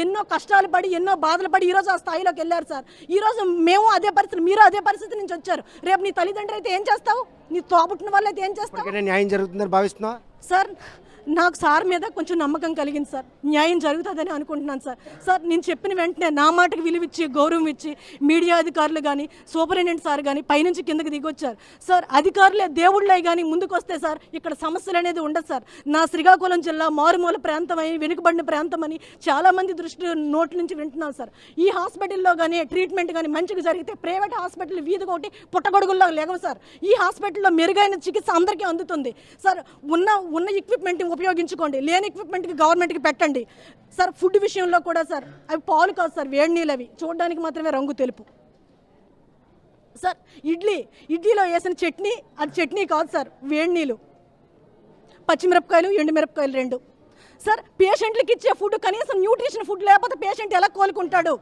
ఎన్నో కష్టాలు పడి ఎన్నో బాధలు పడి ఈరోజు ఆ స్థాయిలోకి వెళ్ళారు సార్. ఈరోజు మేము అదే పరిస్థితి, మీరు అదే పరిస్థితి నుంచి వచ్చారు. రేపు నీ తల్లిదండ్రులు అయితే ఏం చేస్తావు? నీ తోబుట్టిన వాళ్ళు అయితే ఏం చేస్తావు? న్యాయం జరుగుతుందని భావిస్తున్నా సార్ నాకు సార్ మీద కొంచెం నమ్మకం కలిగింది సార్. న్యాయం జరుగుతుందని అనుకుంటున్నాను సార్. సార్ నేను చెప్పిన వెంటనే నా మాటకి విలువిచ్చి గౌరవం ఇచ్చి మీడియా అధికారులు కానీ సూపరింటెండెంట్ సార్ కానీ పైనుంచి కిందకి దిగొచ్చారు సార్. అధికారులే దేవుళ్ళై కానీ ముందుకు వస్తే సార్ ఇక్కడ సమస్యలు అనేది ఉండదు సార్. నా శ్రీకాకుళం జిల్లా మారుమూల ప్రాంతం అని వెనుకబడిన ప్రాంతం అని చాలామంది దృష్టి నోట్ల నుంచి వింటున్నాను సార్. ఈ హాస్పిటల్లో కానీ ట్రీట్మెంట్ కానీ మంచిగా జరిగితే ప్రైవేట్ హాస్పిటల్ వీధికి ఒకటి పుట్టగొడుగుల్లో లేవు సార్. ఈ హాస్పిటల్లో మెరుగైన చికిత్స అందరికీ అందుతుంది సార్. ఉన్న ఎక్విప్మెంట్ ఉపయోగించుకోండి, లేని ఎక్విప్మెంట్కి గవర్నమెంట్కి పెట్టండి సార్. ఫుడ్ విషయంలో కూడా సార్ అవి పాలు కాదు సార్, వేడి నీళ్ళు, అవి చూడడానికి మాత్రమే రంగు తెలుపు సార్. ఇడ్లీలో వేసిన చట్నీ అది చట్నీ కాదు సార్, వేడి నీళ్ళు, పచ్చిమిరపకాయలు ఎండుమిరపకాయలు 2 సార్. పేషెంట్లకి ఇచ్చే ఫుడ్ కనీసం న్యూట్రిషన్ ఫుడ్ లేకపోతే పేషెంట్ ఎలా కోలుకుంటాడు?